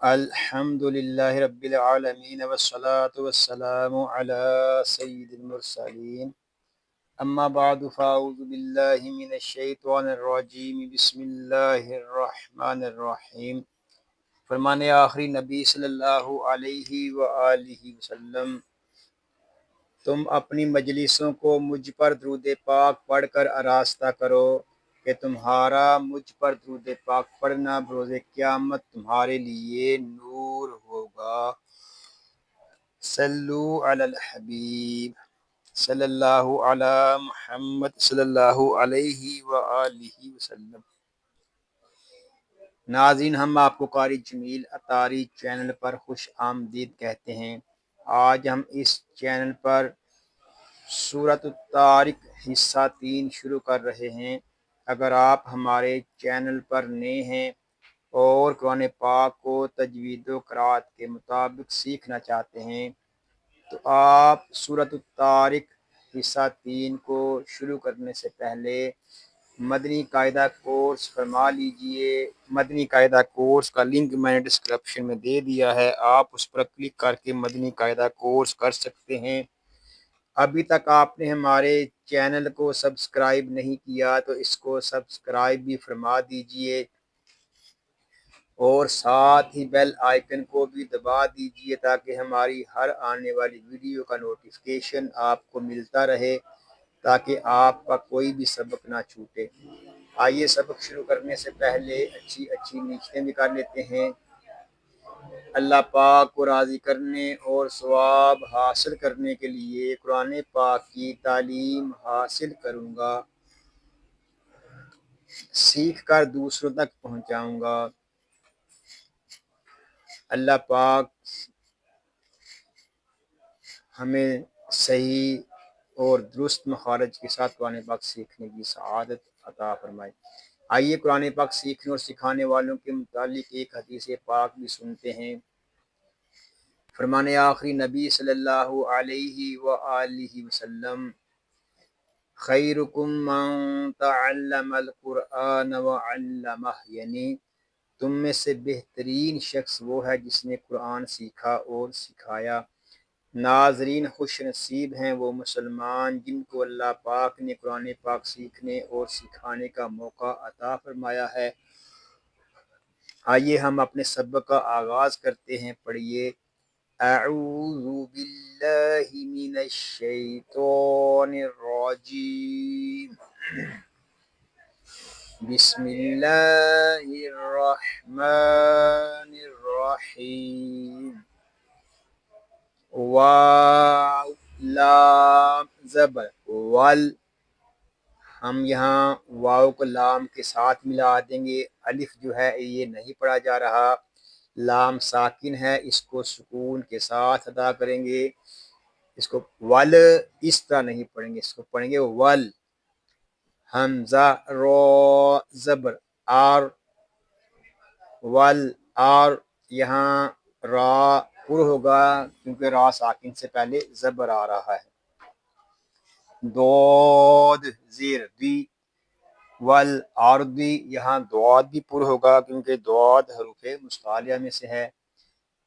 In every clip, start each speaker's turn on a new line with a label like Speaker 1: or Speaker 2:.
Speaker 1: الحمد للہ رب العالمین والصلاة والسلام علی سید المرسلین اما بعد فاعوذ باللہ من الشیطان الرجیم بسم اللہ الرحمن الرحیم۔ فرمان آخری نبی صلی اللہ علیہ وآلہ وسلم، تم اپنی مجلسوں کو مجھ پر درود پاک پڑھ کر آراستہ کرو کہ تمہارا مجھ پر درود پاک پڑھنا بروز قیامت تمہارے لیے نور ہوگا۔ صلو علی الحبیب صلی اللہ علی محمد صلی اللہ علیہ وآلہ وسلم۔ ناظرین، ہم آپ کو قاری جمیل اطاری چینل پر خوش آمدید کہتے ہیں۔ آج ہم اس چینل پر سورۃ الطارق حصہ 3 شروع کر رہے ہیں۔ اگر آپ ہمارے چینل پر نئے ہیں اور قرآن پاک کو تجوید و قرأت کے مطابق سیکھنا چاہتے ہیں تو آپ سورۃ الطارق حصہ 3 کو شروع کرنے سے پہلے مدنی قاعدہ کورس فرما لیجئے۔ مدنی قاعدہ کورس کا لنک میں نے ڈسکرپشن میں دے دیا ہے، آپ اس پر کلک کر کے مدنی قاعدہ کورس کر سکتے ہیں۔ ابھی تک آپ نے ہمارے چینل کو سبسکرائب نہیں کیا تو اس کو سبسکرائب بھی فرما دیجئے اور ساتھ ہی بیل آئیکن کو بھی دبا دیجئے تاکہ ہماری ہر آنے والی ویڈیو کا نوٹیفیکیشن آپ کو ملتا رہے، تاکہ آپ کا کوئی بھی سبق نہ چھوٹے۔ آئیے سبق شروع کرنے سے پہلے اچھی نیتیں بھی کر لیتے ہیں۔ اللہ پاک کو راضی کرنے اور ثواب حاصل کرنے کے لیے قرآن پاک کی تعلیم حاصل کروں گا، سیکھ کر دوسروں تک پہنچاؤں گا۔ اللہ پاک ہمیں صحیح اور درست مخارج کے ساتھ قرآن پاک سیکھنے کی سعادت عطا فرمائے۔ آئیے قرآن پاک سیکھنے اور سکھانے والوں کے متعلق ایک حدیث پاک بھی سنتے ہیں۔ فرمان آخری نبی صلی اللہ علیہ وآلہ وسلم، خیرکم من تعلم القرآن وعلمہ، یعنی تم میں سے بہترین شخص وہ ہے جس نے قرآن سیکھا اور سکھایا۔ ناظرین، خوش نصیب ہیں وہ مسلمان جن کو اللہ پاک نے قرآن پاک سیکھنے اور سکھانے کا موقع عطا فرمایا ہے۔ آئیے ہم اپنے سبق کا آغاز کرتے ہیں۔ پڑھیے، اعوذ باللہ من الشیطان الرجیم، بسم اللہ الرحمن الرحیم۔ واو لام زبر ول، ہم یہاں واو کو لام کے ساتھ ملا دیں گے۔ الف جو ہے یہ نہیں پڑھا جا رہا، لام ساکن ہے، اس کو سکون کے ساتھ ادا کریں گے۔ اس کو ول اس طرح نہیں پڑھیں گے، اس کو پڑھیں گے ول۔ حمزہ رو زبر آر، ول آر، یہاں را پر ہوگا کیونکہ را ساکن سے پہلے زبر آ رہا ہے۔ دود زیر دی، ول آردی، یہاں دعاد بھی پر ہوگا کیونکہ دعاد حروف مستعلیہ میں سے ہے۔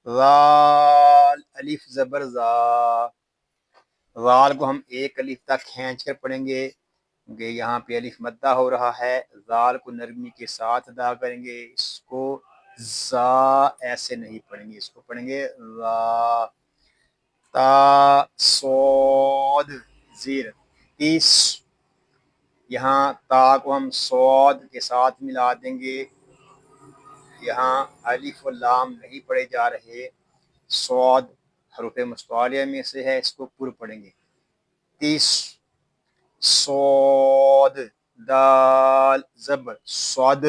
Speaker 1: ذال الف زبر زا، ذال کو ہم ایک الف تک کھینچ کر پڑھیں گے کیونکہ یہاں پہ الف مدہ ہو رہا ہے۔ ذال کو نرمی کے ساتھ ادا کریں گے، اس کو زا ایسے نہیں پڑھیں گے، اس کو پڑھیں گے ذا۔ تا صاد زیر تیس، یہاں تا کو ہم صاد کے ساتھ ملا دیں گے، یہاں الف و لام نہیں پڑھے جا رہے، صاد حروف مستعلیہ میں سے ہے، اس کو پر پڑھیں گے۔ تیس صاد، دال زبر صاد،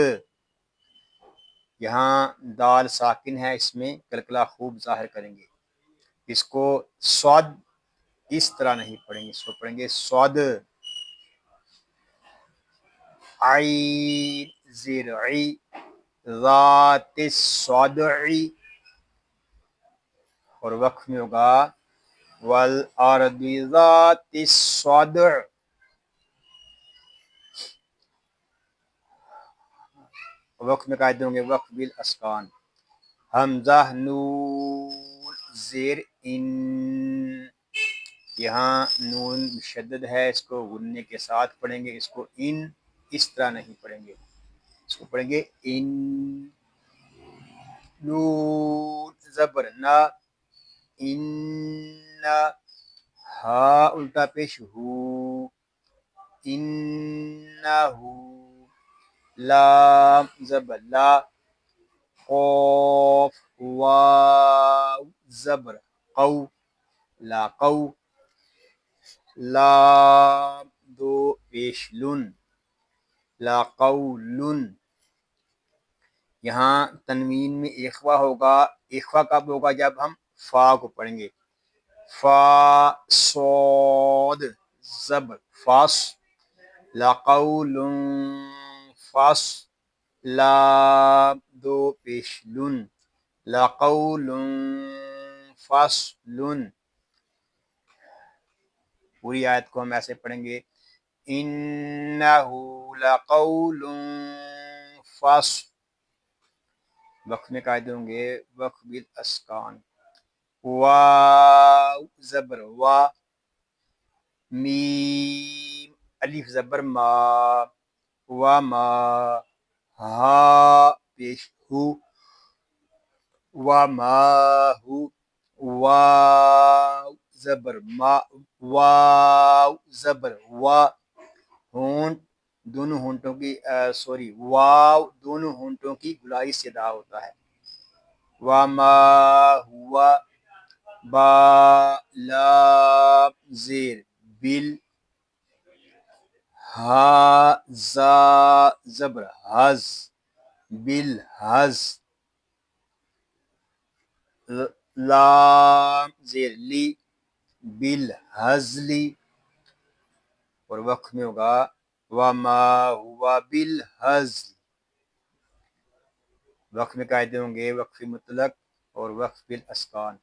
Speaker 1: یہاں دال ساکن ہے، اس میں کلکلہ خوب ظاہر کریں گے، اس کو صاد اس طرح نہیں پڑھیں گے، اس کو پڑھیں گے صاد۔ عین زرعی، ذات الصدعی، اور وقف میں ہوگا والارض ذات الصدع، وقف میں قاعدے ہوں گے وقف بالاسکان۔ حمزہ نون زیر ان، یہاں نون مشدد ہے، اس کو غننے کے ساتھ پڑھیں گے، اس کو ان اس طرح نہیں پڑھیں گے، اس کو پڑھیں گے ان۔ نون زبر نا، ان، ہا الٹا پیش ہو، انہو، لام زبر لا، قوف واو زبر قو، لا قو، لام دو پیش لن، لا قولن۔ یہاں تنوین میں اخوا ہوگا، اخوا کب ہوگا؟ جب ہم فا کو پڑھیں گے، فا صاد زبر فاس، لقول فاس، لام دو پیش لن، لقول فصل۔ پوری آیت کو ہم ایسے پڑھیں گے، انہو لقول فصل۔ وقف میں قاعدے ہوں گے، وقف بالاسکان، واو زبر وا، میم الف زبر ما، وما، ہا پیش ہو، وما ہو، واو زبر ما، واو زبر وا، ہونٹ دونوں ہونٹوں کی واو دونوں ہونٹوں کی گلائی سے ادا ہوتا ہے، وما ہوا، با لام زیر بل، ہا زا زبر حز، بالحز، لام زیر لی، بالحزلی۔ اور وقت میں ہوگا وما ہوا بالحزل۔ وقت میں قاعدے ہوں گے وقف مطلق اور وقف بالاسکان،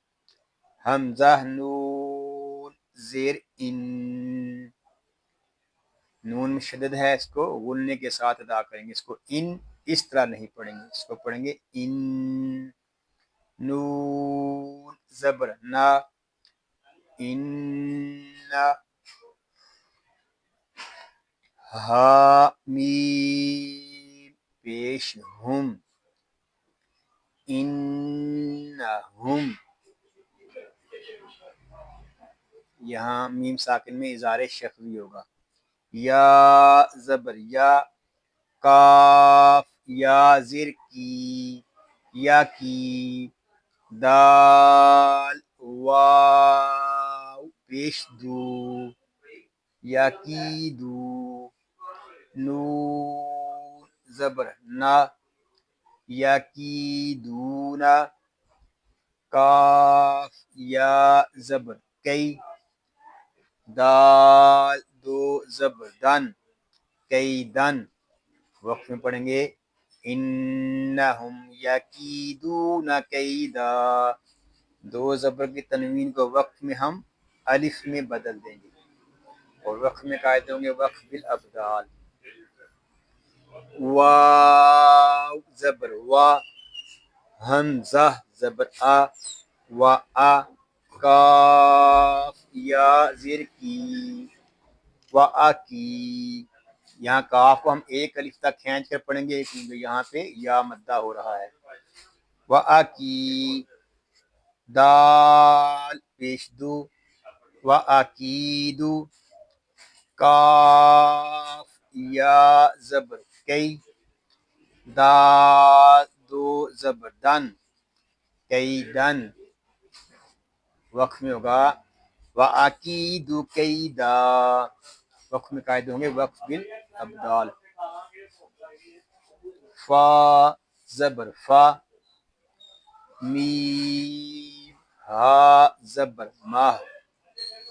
Speaker 1: حمزہ نون زیر ان، نون مشدد ہے، اس کو غننے کے ساتھ ادا کریں گے، اس کو ان اس طرح نہیں پڑھیں گے، اس کو پڑھیں گے ان۔ نون زبر نا، ان، ہا میم پیش ہم، انہم۔ یہاں میم ساکن میں اظہار شفوی ہوگا، یا زبر یا، کاف یا زیر کی، یا کی، دال واو پیش دو، یا کی دو، نون زبر نا، یا کی دونا، کاف یا زبر کئی، دال دو زبر دن، کئی دن۔ وقت میں پڑھیں گے انہم یکیدون کیدا، دو زبر کی تنوین کو وقت میں ہم الف میں بدل دیں گے، اور وقت میں قاعدے ہوں گے وقف بالابدال، واو زبر وا، حمزہ زبر آ، و آ، کاف یا زیر کی، و آ کی۔ یہاں کاف کو ہم ایک الف تک کھینچ کر پڑھیں گے کیونکہ یہاں پہ یا مدہ ہو رہا ہے، و آ کی، دال پیش دو، و آکیدو، کاف یا زبر کئی، دال دو زبر دن، کئی دن۔ وقت میں ہوگا وَأَكِيدُ كَيْدًا، وقت میں قاعدے ہوں گے وقف بالابدال، فا زبر فا، میم ہا زبر ماہ،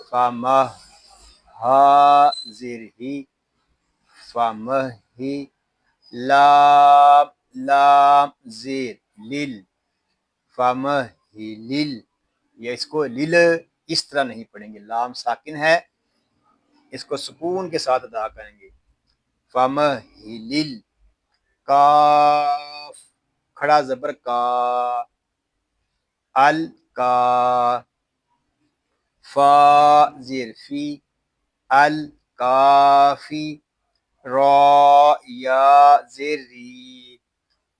Speaker 1: فمہ، ہا زیر ہی، فمہ ہی، لام لام زیر لل، فمہ ہی لل۔ یا اس کو لل اس طرح نہیں پڑھیں گے، لام ساکن ہے، اس کو سکون کے ساتھ ادا کریں گے، فمہ ہی لل، کاف کھڑا زبر کا، الکا، فا زیر فی، الکافی، را یا زیر ری،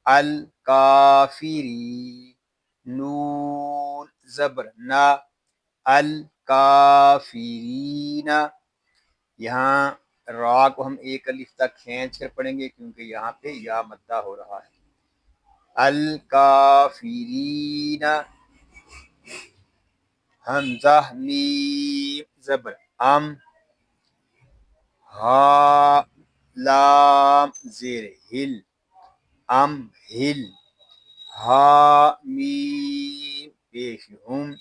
Speaker 1: الکافری، نون زبر نا، الکافرین. یہاں را کو ہم ایک الف تک کھینچ کر پڑھیں گے کیونکہ یہاں پہ یا مدہ ہو رہا ہے. الکافرین، حمزہ میم زبر ام، ہا لام زیر ہل، ام ہل، ہا میم پیش ہم،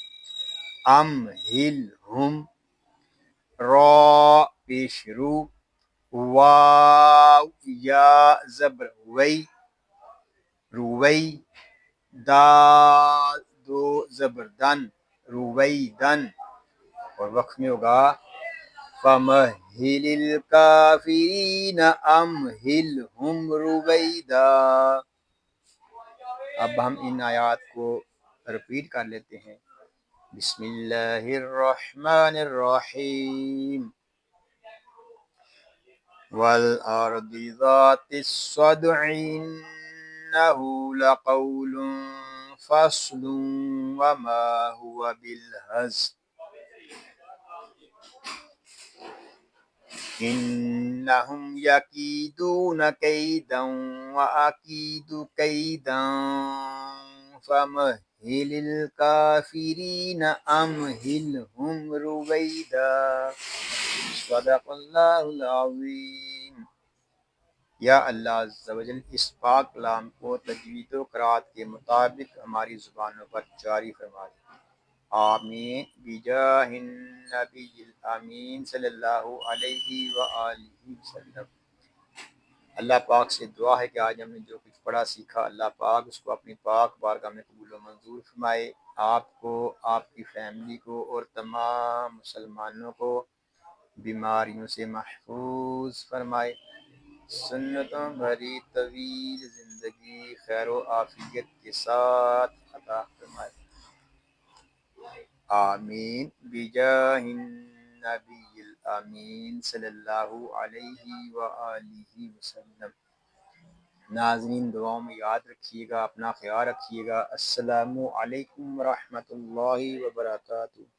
Speaker 1: ام ہل ہم، را پیش رو، واو یا زبر وی، روی، دال دو زبر دن، رویدن. اور وقت میں ہوگا فَمَهِّلِ الْكَافِرِينَ أَمْهِلْهُمْ رُوَيْدًا. اب ہم ان آیات کو رپیٹ کر لیتے ہیں. بسم اللہ الرحمن الرحیم. وَالْأَرْضِ ذَاتِ الصَّدْعِ إِنَّهُ لَقَوْلٌ فَصْلٌ وَمَا هُوَ بِالْهَزْلِ إِنَّهُمْ يَكِيدُونَ كَيْدًا وَأَكِيدُ كَيْدًا فَمَهِّلِ الْكَافِرِينَ أَمْهِلْهُمْ رُوَيْدًا. صدق اللہ العظیم. یا اللہ عز و جل اس پاک کلام کو تجوید و قرات کے مطابق ہماری زبانوں پر جاری فرما دے. آمین بجاہ النبی الامین صلی اللہ علیہ وآلہ وسلم. اللہ پاک سے دعا ہے کہ آج ہم نے جو کچھ پڑھا سیکھا اللہ پاک اس کو اپنی پاک بارگاہ میں قبول و منظور فرمائے. آپ کو، آپ کی فیملی کو اور تمام مسلمانوں کو بیماریوں سے محفوظ فرمائے. سنتوں بھری طویل زندگی خیر و عافیت کے ساتھ عطا فرمائے. آمین بجاہ النبی الامین صلی اللہ علیہ وآلہ وسلم. ناظرین دعاؤں میں یاد رکھیے گا، اپنا خیال رکھیے گا. السلام علیکم ورحمۃ اللہ وبرکاتہ.